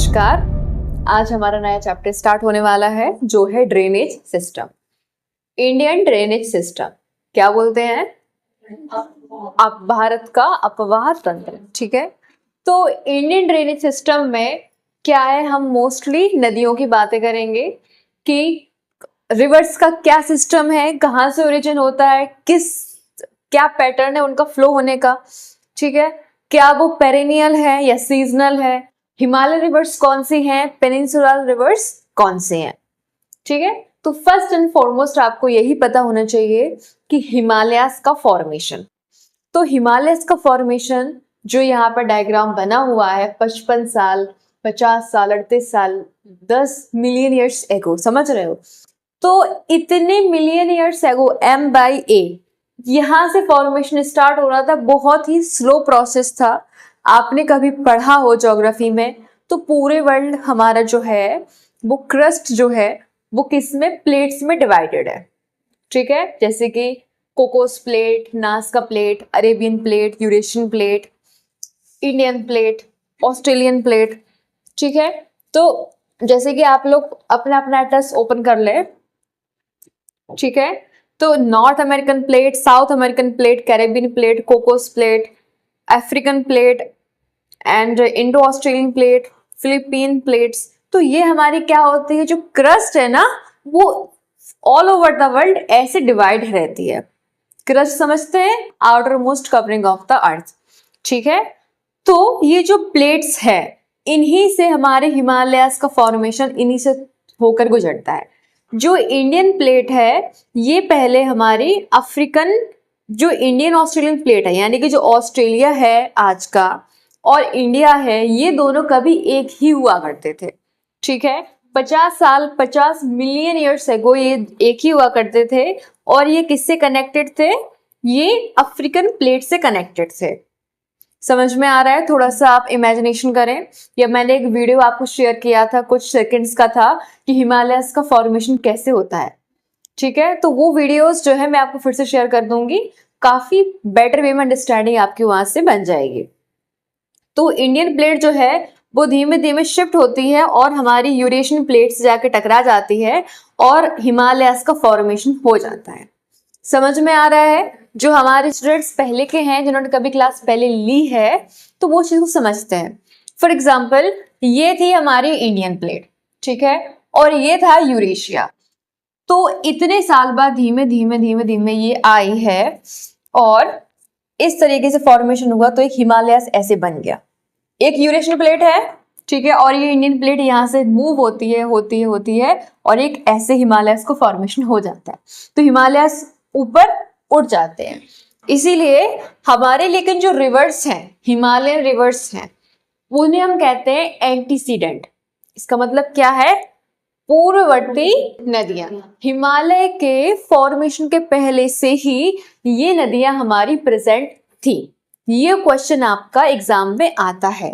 नमस्कार। आज हमारा नया चैप्टर स्टार्ट होने वाला है जो है drainage system. Indian drainage system क्या बोलते हैं? अब भारत का अपवाह तंत्र, ठीक है। तो इंडियन ड्रेनेज सिस्टम में क्या है, हम मोस्टली नदियों की बातें करेंगे कि रिवर्स का क्या सिस्टम है, कहाँ से ओरिजिन होता है, क्या पैटर्न है उनका फ्लो होने का, ठीक है। क्या वो पेरेनियल है या सीजनल है, हिमालय रिवर्स कौन सी हैं, पेनिनसुलर रिवर्स कौन से हैं, ठीक है। तो फर्स्ट एंड फॉरमोस्ट आपको यही पता होना चाहिए कि हिमालयास का फॉर्मेशन। तो हिमालयस का फॉर्मेशन जो यहाँ पर डायग्राम बना हुआ है 55 साल, 50 साल, 38 साल, 10 मिलियन ईयर्स एगो, समझ रहे हो। तो इतने मिलियन ईयर्स एगो M/A यहाँ से फॉर्मेशन स्टार्ट हो रहा था। बहुत ही स्लो प्रोसेस था। आपने कभी पढ़ा हो ज्योग्राफी में तो पूरे वर्ल्ड हमारा जो है वो क्रस्ट जो है वो किस में, प्लेट्स में डिवाइडेड है, ठीक है। जैसे कि Cocos plate, Nazca plate, Arabian plate, Eurasian plate, Indian plate, Australian plate, ठीक है। तो जैसे कि आप लोग अपना अपना एटलस ओपन कर ले, ठीक है। तो north American plate, south American plate, Caribbean plate, Cocos plate, African plate and Indo Australian plate, Philippine plates. तो ये हमारी क्या होती है, जो क्रस्ट है ना वो ऑल ओवर द वर्ल्ड ऐसे डिवाइड रहती है। क्रस्ट समझते हैं, outer most covering of the earth, ठीक है। तो ये जो प्लेट्स है इन्हीं से हमारे हिमालयास का फॉर्मेशन इन्हीं से होकर गुजरता है। जो इंडियन प्लेट है ये पहले हमारी अफ्रीकन, जो इंडियन ऑस्ट्रेलियन प्लेट है यानी कि जो ऑस्ट्रेलिया है आज का और इंडिया है, ये दोनों कभी एक ही हुआ करते थे, ठीक है। 50 साल, 50 मिलियन ईयर्स एगो ये एक ही हुआ करते थे। और ये किससे कनेक्टेड थे? ये अफ्रीकन प्लेट से कनेक्टेड थे। समझ में आ रहा है? थोड़ा सा आप इमेजिनेशन करें। या मैंने एक वीडियो आपको शेयर किया था, कुछ सेकंड्स का था, कि हिमालयस का फॉर्मेशन कैसे होता है, ठीक है। तो वो वीडियोस जो है मैं आपको फिर से शेयर कर दूंगी, काफी बेटर वे में अंडरस्टैंडिंग आपकी वहां से बन जाएगी। तो इंडियन प्लेट जो है वो धीमे धीमे शिफ्ट होती है और हमारी यूरेशियन प्लेट से जाके टकरा जाती है और हिमालयस का फॉर्मेशन हो जाता है। समझ में आ रहा है? जो हमारे स्टूडेंट्स पहले के हैं, जिन्होंने कभी क्लास पहले ली है, तो वो चीज को समझते हैं। फॉर एग्जाम्पल ये थी हमारी इंडियन प्लेट, ठीक है, और ये था यूरेशिया। तो इतने साल बाद धीमे धीमे धीमे धीमे ये आई है और इस तरीके से फॉर्मेशन हुआ। तो एक हिमालयस ऐसे बन गया। एक यूरेशियन प्लेट है, ठीक है, और ये इंडियन प्लेट यहाँ से मूव होती है और एक ऐसे हिमालयस को फॉर्मेशन हो जाता है। तो हिमालयस ऊपर उठ जाते हैं। इसीलिए हमारे लेकिन जो रिवर्स हैं, हिमालयन रिवर्स हैं, उन्हें हम कहते हैं एंटीसीडेंट। इसका मतलब क्या है? पूर्ववर्ती नदियां। हिमालय के फॉर्मेशन के पहले से ही ये नदियां हमारी प्रेजेंट थी। ये क्वेश्चन आपका एग्जाम में आता है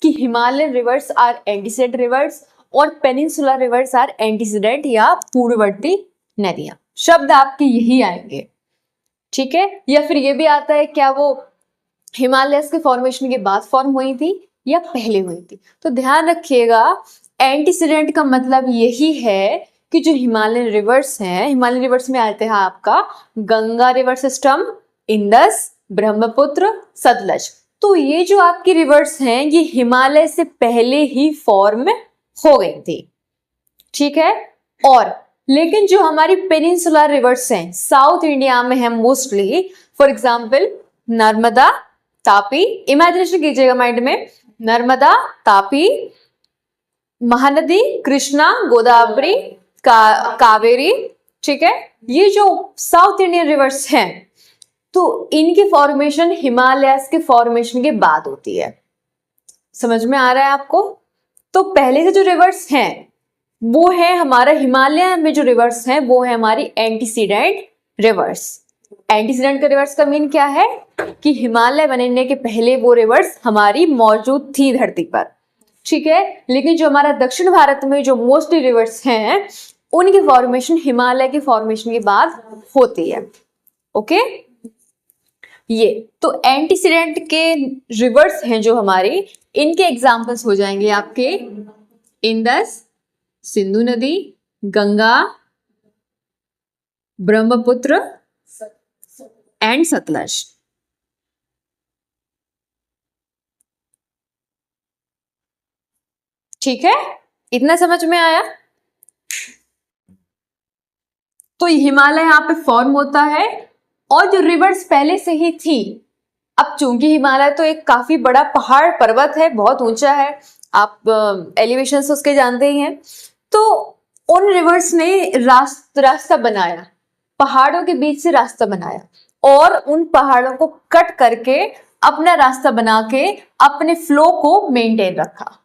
कि Himalayan rivers are antecedent rivers और पेनिनसुलर रिवर्स आर एंटीसीडेंट या पूर्ववर्ती नदियां। शब्द आपके यही आएंगे, ठीक है। या फिर ये भी आता है, क्या वो हिमालयस के फॉर्मेशन के बाद फॉर्म हुई थी या पहले हुई थी। तो ध्यान रखिएगा, एंटीसीडेंट का मतलब यही है कि जो हिमालयन रिवर्स हैं, हिमालयन रिवर्स में आते हैं आपका Ganga river system, Indus, Brahmaputra, Sutlej. तो ये जो आपकी रिवर्स हैं ये हिमालय से पहले ही फॉर्म हो गई थी, ठीक है। और लेकिन जो हमारी पेनिनसुलर रिवर्स हैं, साउथ इंडिया में है mostly. For example Narmada, Tapi, imagination कीजिएगा माइंड में, नर्मदा, तापी, महानदी, कृष्णा, गोदावरी, कावेरी, ठीक है। ये जो साउथ इंडियन रिवर्स हैं तो इनकी फॉर्मेशन हिमालयस के फॉर्मेशन के बाद होती है। समझ में आ रहा है आपको? तो पहले से जो रिवर्स हैं वो है हमारा, हिमालय में जो रिवर्स हैं वो है हमारी एंटीसीडेंट रिवर्स। एंटीसीडेंट का रिवर्स का मीन क्या है कि हिमालय बनने के पहले वो रिवर्स हमारी मौजूद थी धरती पर, ठीक है। लेकिन जो हमारा दक्षिण भारत में जो मोस्टली रिवर्स हैं उनकी फॉर्मेशन हिमालय के फॉर्मेशन के बाद होती है, ओके। ये तो एंटीसीडेंट के रिवर्स हैं जो हमारे, इनके एग्जाम्पल्स हो जाएंगे आपके इंदस, सिंधु नदी, गंगा, ब्रह्मपुत्र एंड सतलज। ठीक है, इतना समझ में आया? तो हिमालय यहाँ पे फॉर्म होता है और जो रिवर्स पहले से ही थी, अब चूंकि हिमालय तो एक काफी बड़ा पहाड़ पर्वत है, बहुत ऊंचा है, आप एलिवेशन उसके जानते ही हैं, तो उन रिवर्स ने रास्ता बनाया, पहाड़ों के बीच से रास्ता बनाया और उन पहाड़ों को कट करके अपना रास्ता बना के अपने फ्लो को मेंटेन रखा।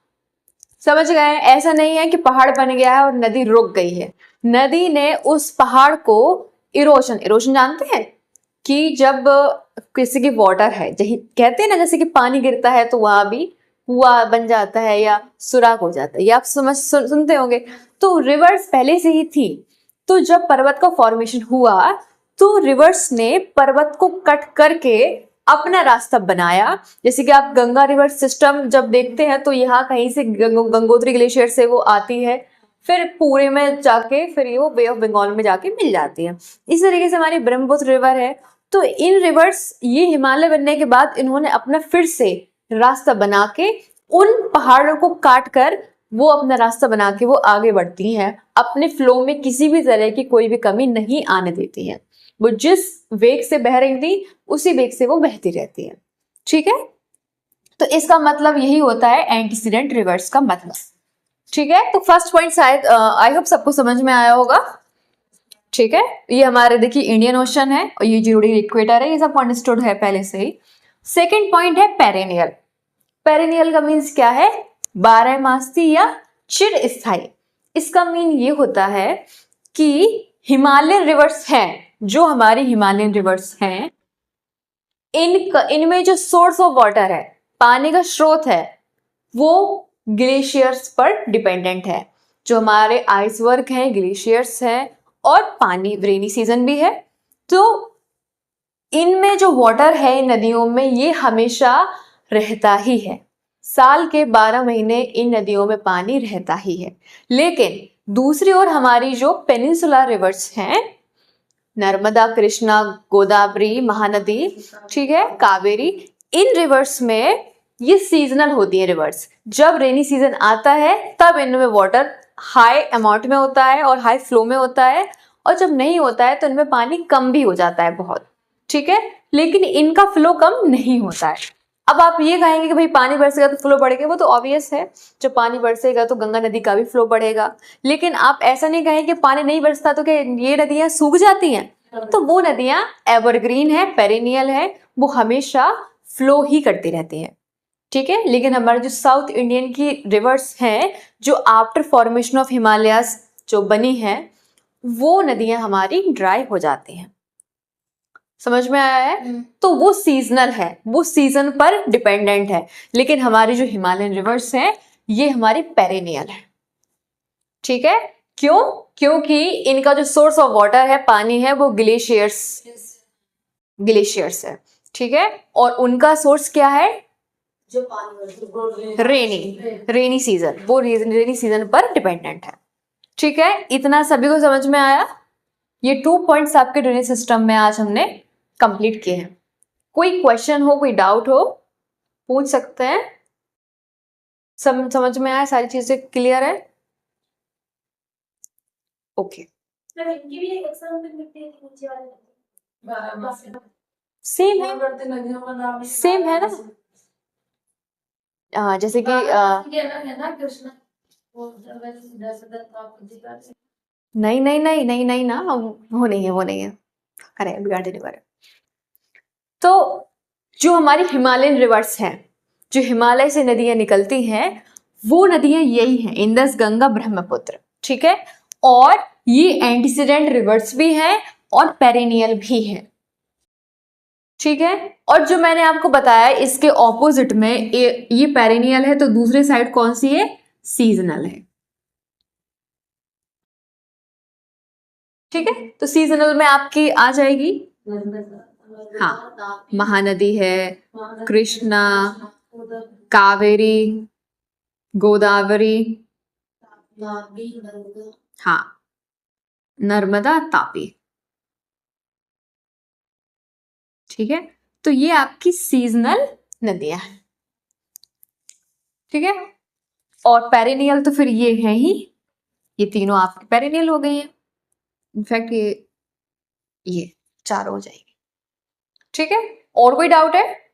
समझ गए? ऐसा नहीं है कि पहाड़ बन गया है और नदी रुक गई है, नदी ने उस पहाड़ को इरोशन जानते हैं कि जब किसी की वाटर है, कहते हैं ना जैसे कि पानी गिरता है तो वहां भी कुआं बन जाता है या सुराख हो जाता है, ये आप सुनते होंगे। तो रिवर्स पहले से ही थी, तो जब पर्वत का फॉर्मेशन हुआ तो रिवर्स ने पर्वत को कट करके अपना रास्ता बनाया। जैसे कि आप गंगा रिवर सिस्टम जब देखते हैं तो यहाँ कहीं से गंगोत्री ग्लेशियर से वो आती है, फिर पूरे में जाके फिर ये वो बे ऑफ बंगाल में जाके मिल जाती है। इस तरीके से हमारी ब्रह्मपुत्र रिवर है। तो इन रिवर्स ये हिमालय बनने के बाद इन्होंने अपना फिर से रास्ता बना के उन पहाड़ों को काट कर वो अपना रास्ता बना के वो आगे बढ़ती हैं, अपने फ्लो में किसी भी तरह की कोई भी कमी नहीं आने देती हैं। वो जिस वेग से बह रही थी उसी वेग से वो बहती रहती है। ठीक है, तो इसका मतलब यही होता है एंटीसीडेंट रिवर्स का मतलब। ठीक है, तो फर्स्ट पॉइंट शायद आई होप सबको समझ में आया होगा। ठीक है, ये हमारे देखिए इंडियन ओशन है और ये जीरो डिग्री इक्वेटर है, ये सब अंडरस्टूड है पहले से ही। सेकेंड पॉइंट है पेरेनियल। पेरेनियल का मीन्स क्या है? 12 मासी या चिर स्थायी। इसका मीन ये होता है कि हिमालयन रिवर्स हैं, जो हमारी हिमालयन रिवर्स हैं, इनमें जो सोर्स ऑफ वाटर है, पानी का स्रोत है, वो ग्लेशियर्स पर डिपेंडेंट है। जो हमारे आइस वर्क हैं, ग्लेशियर्स हैं और पानी, रेनी सीजन भी है, तो इनमें जो वाटर है नदियों में ये हमेशा रहता ही है। साल के 12 महीने इन नदियों में पानी रहता ही है। लेकिन दूसरी ओर हमारी जो पेनिनसुलर रिवर्स हैं, नर्मदा, कृष्णा, गोदावरी, महानदी, ठीक है, कावेरी, इन रिवर्स में ये सीजनल होती है रिवर्स। जब रेनी सीजन आता है तब इनमें वाटर हाई अमाउंट में होता है और हाई फ्लो में होता है, और जब नहीं होता है तो इनमें पानी कम भी हो जाता है बहुत। ठीक है, लेकिन इनका फ्लो कम नहीं होता है। अब आप ये कहेंगे कि भाई पानी बरसेगा तो फ्लो बढ़ेगा, वो तो ऑब्वियस है, जब पानी बरसेगा तो गंगा नदी का भी फ्लो बढ़ेगा। लेकिन आप ऐसा नहीं कहेंगे कि पानी नहीं बरसता तो क्या ये नदियां सूख जाती हैं? तो वो नदियां एवरग्रीन है, पेरिनियल है, वो हमेशा फ्लो ही करती रहती हैं। ठीक है, लेकिन हमारे जो साउथ इंडियन की रिवर्स हैं, जो आफ्टर फॉर्मेशन ऑफ हिमालयास जो बनी हैं, वो नदियां हमारी ड्राई हो जाती हैं। समझ में आया है? तो वो सीजनल है, वो सीजन पर डिपेंडेंट है। लेकिन हमारी जो हिमालयन रिवर्स हैं ये हमारी पेरिनियल है। ठीक है, क्यों? क्योंकि इनका जो सोर्स ऑफ वाटर है, पानी है, वो ग्लेशियर्स है। ठीक है, और उनका सोर्स क्या है? जो पानी, रेनी सीजन, वो रेनी सीजन पर डिपेंडेंट है। ठीक है, इतना सभी को समझ में आया? ये 2 पॉइंट्स आपके ड्रेनेज सिस्टम में आज हमने कंप्लीट किए हैं। कोई क्वेश्चन हो, कोई डाउट हो, पूछ सकते हैं। समझ में आया? सारी चीजें क्लियर है? ओके, सेम है, सेम है ना? जैसे कि नहीं नहीं नहीं नहीं नहीं ना, वो नहीं है, वो नहीं है, अरे बिगाड़ देने वाले। तो जो हमारी हिमालयन रिवर्स हैं, जो हिमालय से नदियां निकलती हैं, वो नदियां यही हैं, इंदस, गंगा, ब्रह्मपुत्र। ठीक है, और ये एंटीसीडेंट रिवर्स भी हैं और पेरिनियल भी हैं। ठीक है, और जो मैंने आपको बताया इसके ऑपोजिट में ये पेरिनियल है, तो दूसरी साइड कौन सी है? सीजनल है। ठीक है, तो सीजनल में आपकी आ जाएगी, हाँ, महानदी है, कृष्णा, कावेरी, गोदावरी, हाँ, नर्मदा, तापी। ठीक है, तो ये आपकी सीजनल नदियां हैं। ठीक है, और पेरिनियल तो फिर ये है ही, ये तीनों आपकी पेरिनियल हो गई हैं। इनफैक्ट ये चार हो जाएगी। ठीक है, और कोई डाउट है?